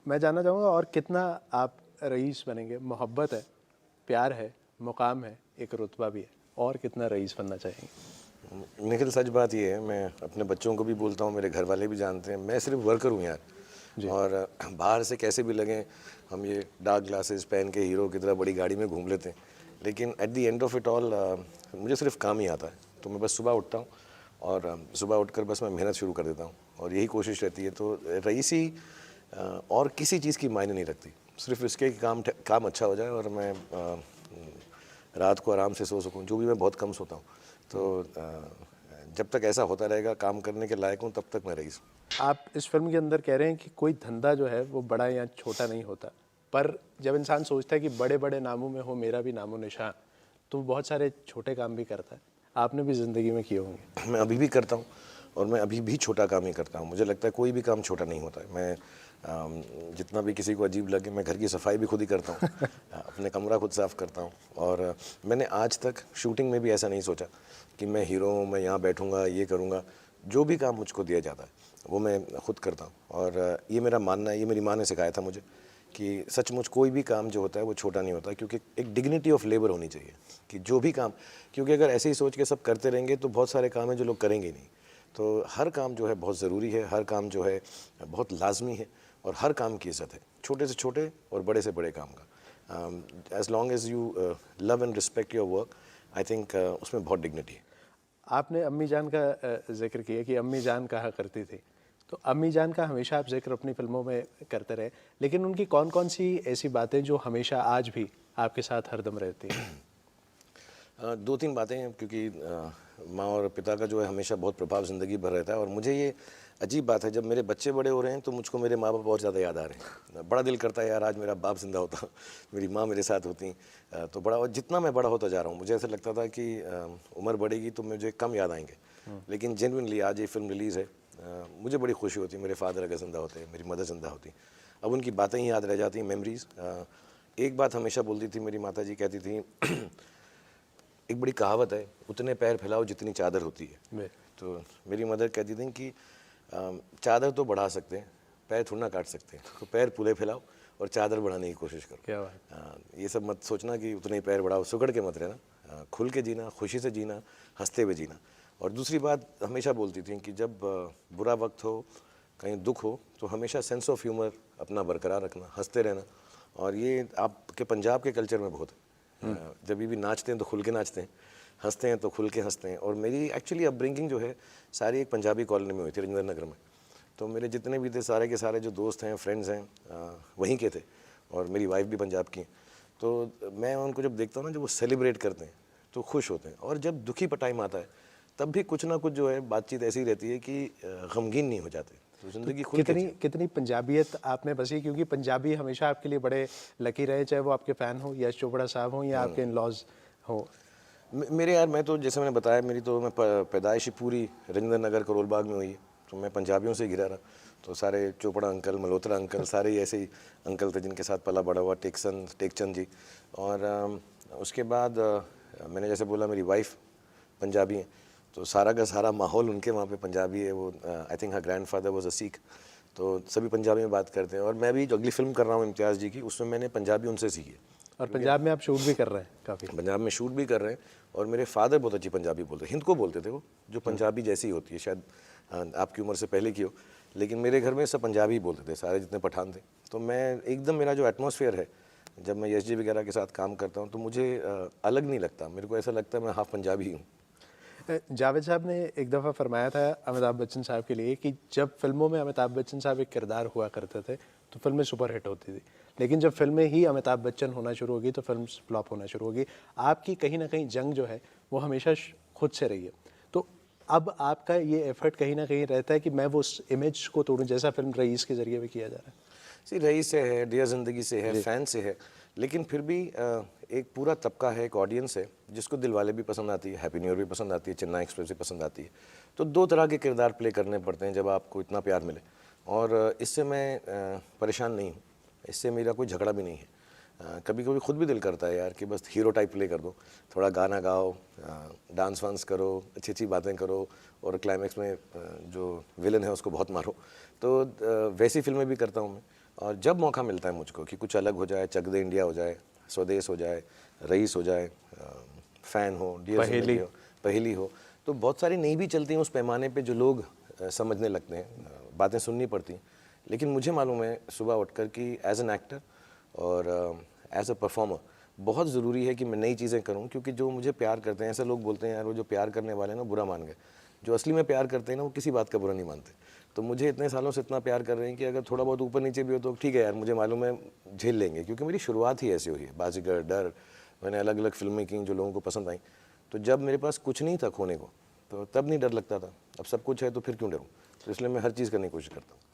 मैं जानना चाहूँगा और कितना आप रईस बनेंगे? मोहब्बत है, प्यार है, मुकाम है, एक रुतबा भी है, और कितना रईस बनना चाहेंगे? निखिल, सच बात ये है, मैं अपने बच्चों को भी बोलता हूँ, मेरे घर वाले भी जानते हैं, मैं सिर्फ वर्कर हूँ यार। जी। और बाहर से कैसे भी लगें, हम ये डार्क ग्लासेस पहन के हीरो की तरह बड़ी गाड़ी में घूम लेते हैं, लेकिन at the end of it all मुझे सिर्फ काम ही आता है। तो मैं बस सुबह उठता हूँ और सुबह उठकर बस मैं मेहनत शुरू कर देता हूँ और यही कोशिश रहती है। तो रईसी और किसी चीज़ की मायने नहीं रखती, सिर्फ इसके कि काम अच्छा हो जाए और मैं रात को आराम से सो सकूं, जो भी मैं बहुत कम सोता हूं। तो जब तक ऐसा होता रहेगा, काम करने के लायक हूं, तब तक मैं रईस हूं। आप इस फिल्म के अंदर कह रहे हैं कि कोई धंधा जो है वो बड़ा या छोटा नहीं होता, पर जब इंसान सोचता है कि बड़े बड़े नामों में हो मेरा भी नामो निशान, तो वो बहुत सारे छोटे काम भी करता है। आपने भी ज़िंदगी में किए होंगे। मैं अभी भी करता हूँ और मैं अभी भी छोटा काम ही करता हूँ। मुझे लगता है कोई भी काम छोटा नहीं होता है। मैं जितना भी किसी को अजीब लगे, मैं घर की सफाई भी खुद ही करता हूँ, अपने कमरा खुद साफ़ करता हूँ। और मैंने आज तक शूटिंग में भी ऐसा नहीं सोचा कि मैं हीरो हूँ, मैं यहाँ बैठूँगा, ये करूँगा। जो भी काम मुझको दिया जाता है वो मैं खुद करता हूँ। और ये मेरा मानना है, ये मेरी माँ ने सिखाया था मुझे कि सचमुच कोई भी काम जो होता है वो छोटा नहीं होता, क्योंकि एक डिग्निटी ऑफ लेबर होनी चाहिए कि जो भी काम, क्योंकि अगर ऐसे ही सोच के सब करते रहेंगे तो बहुत सारे काम हैं जो लोग करेंगे नहीं। तो हर काम जो है बहुत ज़रूरी है, हर काम जो है बहुत लाजमी है और हर काम की इज़्ज़त है, छोटे से छोटे और बड़े से बड़े काम का। As long as you love and respect your work, I think उसमें बहुत डिग्निटी है। आपने अम्मी जान का जिक्र किया कि अम्मी जान कहा करती थी, तो अम्मी जान का हमेशा आप जिक्र अपनी फिल्मों में करते रहे, लेकिन उनकी कौन कौन सी ऐसी बातें जो हमेशा आज भी आपके साथ हरदम रहती हैं? दो तीन बातें हैं, क्योंकि माँ और पिता का जो है हमेशा बहुत प्रभाव ज़िंदगी भर रहता है। और मुझे ये अजीब बात है, जब मेरे बच्चे बड़े हो रहे हैं तो मुझको मेरे माँ बाप बहुत ज़्यादा याद आ रहे हैं। बड़ा दिल करता है यार, आज मेरा बाप जिंदा होता, मेरी माँ मेरे साथ होती, तो बड़ा। और जितना मैं बड़ा होता जा रहा हूँ, मुझे ऐसा लगता था कि उम्र बढ़ेगी तो मुझे कम याद आएंगे, लेकिन जेन्युइनली आज ये फिल्म रिलीज़ है, मुझे बड़ी खुशी होती है। मेरे फादर अगर जिंदा होते, मेरी मदर जिंदा होती, अब उनकी बातें ही याद रह जाती हैं, मेमोरीज। एक बात हमेशा बोलती थी मेरी माता जी, कहती थी एक बड़ी कहावत है, उतने पैर फैलाओ जितनी चादर होती है। तो मेरी मदर कहती थी कि चादर तो बढ़ा सकते हैं, पैर थोड़ा ना काट सकते हैं, तो पैर पूरे फैलाओ और चादर बढ़ाने की कोशिश करो। क्या बात। ये सब मत सोचना कि उतने ही पैर बढ़ाओ, सुगड़ के मत रहना, खुल के जीना, खुशी से जीना, हंसते हुए जीना। और दूसरी बात हमेशा बोलती थी कि जब बुरा वक्त हो, कहीं दुख हो, तो हमेशा सेंस ऑफ ह्यूमर अपना बरकरार रखना, हंसते रहना। और ये आपके पंजाब के कल्चर में बहुत है। जब भी नाचते हैं तो खुल के नाचते हैं, हंसते हैं तो खुल के हंसते हैं। और मेरी एक्चुअली अपब्रिंगिंग जो है सारी एक पंजाबी कॉलोनी में हुई थी, रजिंदर नगर में। तो मेरे जितने भी थे सारे के सारे जो दोस्त हैं, फ्रेंड्स हैं, वहीं के थे। और मेरी वाइफ भी पंजाब की। तो मैं उनको जब देखता हूँ ना, जब वो सेलिब्रेट करते हैं तो खुश होते हैं। और जब दुखी का टाइम आता है तब भी कुछ ना कुछ जो है बातचीत ऐसी रहती है कि गमगीन नहीं हो जाते। तो ज़िंदगी खुल के कितनी पंजाबियत आप में बसी, क्योंकि पंजाबी हमेशा आपके लिए बड़े लकी रहे, चाहे वो आपके फ़ैन हो, यश चोपड़ा साहब हो या आपके इन लॉज हो। मेरे यार, मैं तो जैसे मैंने बताया, मेरी तो मैं पैदाइश ही पूरी रजिंदर नगर करोल बाग में हुई है, तो मैं पंजाबियों से घिरा रहा। तो सारे चोपड़ा अंकल, मल्होत्रा अंकल, सारे ही ऐसे ही अंकल थे जिनके साथ पला बड़ा हुआ, टेकचंद जी। और उसके बाद मैंने जैसे बोला मेरी वाइफ पंजाबी है, तो सारा का सारा माहौल उनके वहाँ पे पंजाबी है। वो I think her grandfather was a Sikh, तो सभी पंजाबी में बात करते हैं। और मैं भी जो अगली फिल्म कर रहा हूँ इम्तियाज़ जी की, उसमें मैंने पंजाबी उनसे सीखी है। और पंजाब में आप शूट भी कर रहे हैं काफ़ी। पंजाब में शूट भी कर रहे हैं। और मेरे फादर बहुत अच्छी पंजाबी बोलते हैं, हिंद को बोलते थे वो, जो पंजाबी जैसी होती है, शायद आपकी उम्र से पहले की हो, लेकिन मेरे घर में सब पंजाबी बोलते थे, सारे जितने पठान थे। तो मैं एकदम, मेरा जो एटमॉस्फेयर है जब मैं यश जी वगैरह के साथ काम करता हूँ, तो मुझे अलग नहीं लगता, मेरे को ऐसा लगता है मैं हाफ पंजाबी हूँ। जावेद साहब ने एक दफ़ा फरमाया था अमिताभ बच्चन साहब के लिए कि जब फिल्मों में अमिताभ बच्चन साहब एक किरदार हुआ करते थे तो फिल्में सुपर हिट होती थी, लेकिन जब फिल्में ही अमिताभ बच्चन होना शुरू होगी तो फिल्म फ्लॉप होना शुरू होगी। आपकी कहीं ना कहीं जंग जो है वो हमेशा खुद से रही है। तो अब आपका ये एफर्ट कहीं ना कहीं रहता है कि मैं वो उस इमेज को तोड़ूं, जैसा फिल्म रईस के ज़रिए भी किया जा रहा है। रईस से है, डियर ज़िंदगी से है, फ़ैन से है, लेकिन फिर भी एक पूरा तबका है, एक ऑडियंस है जिसको दिलवाले भी पसंद आती है, हैप्पी न्यू ईयर भी पसंद आती है, चेन्नई एक्सप्रेस भी पसंद आती है। तो दो तरह के किरदार प्ले करने पड़ते हैं जब आपको इतना प्यार मिले। और इससे मैं परेशान नहीं हूँ, इससे मेरा कोई झगड़ा भी नहीं है। कभी कभी खुद भी दिल करता है यार कि बस हीरो टाइप प्ले कर दो, थोड़ा गाना गाओ, डांस वांस करो, अच्छी अच्छी बातें करो और क्लाइमैक्स में जो विलन है उसको बहुत मारो। तो वैसी फिल्में भी करता हूँ मैं। और जब मौका मिलता है मुझको कि कुछ अलग हो जाए, चक दे इंडिया हो जाए, स्वदेश हो जाए, रईस हो जाए, फ़ैन हो, डियर जिंदगी हो, पहेली हो, तो बहुत सारी नहीं भी चलती हैं उस पैमाने पे जो लोग समझने लगते हैं, बातें सुननी पड़ती हैं। लेकिन मुझे मालूम है सुबह उठकर कि एज एन एक्टर और एज अ परफॉर्मर बहुत ज़रूरी है कि मैं नई चीज़ें करूं, क्योंकि जो मुझे प्यार करते हैं, ऐसे लोग बोलते हैं यार वो जो प्यार करने वाले हैं ना बुरा मान गए, जो असली में प्यार करते हैं ना वो किसी बात का बुरा नहीं मानते। तो मुझे इतने सालों से इतना प्यार कर रहे हैं कि अगर थोड़ा बहुत ऊपर नीचे भी हो तो ठीक है यार, मुझे मालूम है झेल लेंगे, क्योंकि मेरी शुरुआत ही ऐसी हुई है। बाजीगर, डर, मैंने अलग अलग फिल्में की जो लोगों को पसंद आई। तो जब मेरे पास कुछ नहीं था खोने को तो तब नहीं डर लगता था, अब सब कुछ है तो फिर क्यों डरूं। तो इसलिए मैं हर चीज़ करने की कोशिश करता हूँ।